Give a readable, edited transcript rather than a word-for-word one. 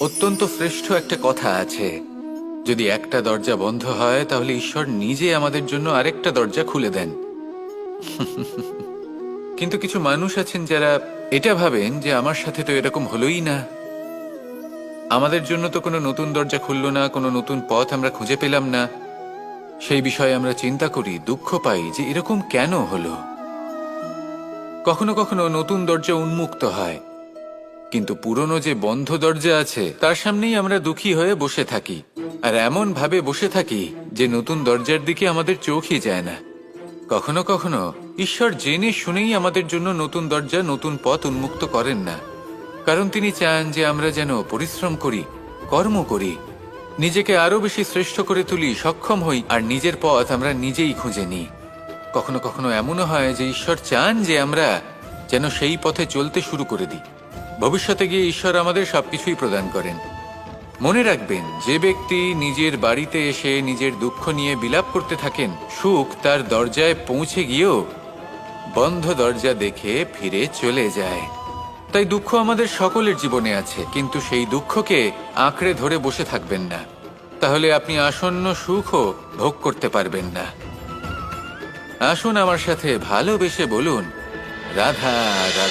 অত্যন্ত শ্রেষ্ঠ একটা কথা আছে, যদি একটা দরজা বন্ধ হয় তাহলে ঈশ্বর নিজে আমাদের জন্য আরেকটা দরজা খুলে দেন। কিন্তু কিছু মানুষ আছেন যারা এটা ভাবেন যে আমার সাথে তো এরকম হলোই না, আমাদের জন্য তো কোনো নতুন দরজা খুললো না, কোনো নতুন পথ আমরা খুঁজে পেলাম না। সেই বিষয়ে আমরা চিন্তা করি, দুঃখ পাই যে এরকম কেন হলো। কখনো কখনো নতুন দরজা উন্মুক্ত হয়, কিন্তু পুরনো যে বন্ধ দরজা আছে তার সামনেই আমরা দুঃখী হয়ে বসে থাকি, আর এমন ভাবে বসে থাকি যে নতুন দরজার দিকে আমাদের চোখই যায় না। কখনো কখনো ঈশ্বর জেনে শুনেই আমাদের জন্য নতুন দরজা, নতুন পথ উন্মুক্ত করেন না, কারণ তিনি চান যে আমরা যেন পরিশ্রম করি, কর্ম করি, নিজেকে আরো বেশি শ্রেষ্ঠ করে তুলি, সক্ষম হই, আর নিজের পথ আমরা নিজেই খুঁজে নিই। কখনো কখনো এমনও হয় যে ঈশ্বর চান যে আমরা যেন সেই পথে চলতে শুরু করে দিই। ভবিষ্যতে গিয়ে ঈশ্বর আমাদের সবকিছুই প্রদান করেন। মনে রাখবেন, যে ব্যক্তি নিজের বাড়িতে এসে নিজের দুঃখ নিয়ে বিলাপ করতে থাকেন, সুখ তার দরজায় পৌঁছে গিয়েও বন্ধ দরজা দেখে ফিরে চলে যায়। তাই দুঃখ আমাদের সকলের জীবনে আছে, কিন্তু সেই দুঃখকে আঁকড়ে ধরে বসে থাকবেন না, তাহলে আপনি আসন্ন সুখও ভোগ করতে পারবেন না। আসুন আমার সাথে ভালোবেসে বলুন, রাধা রাধা।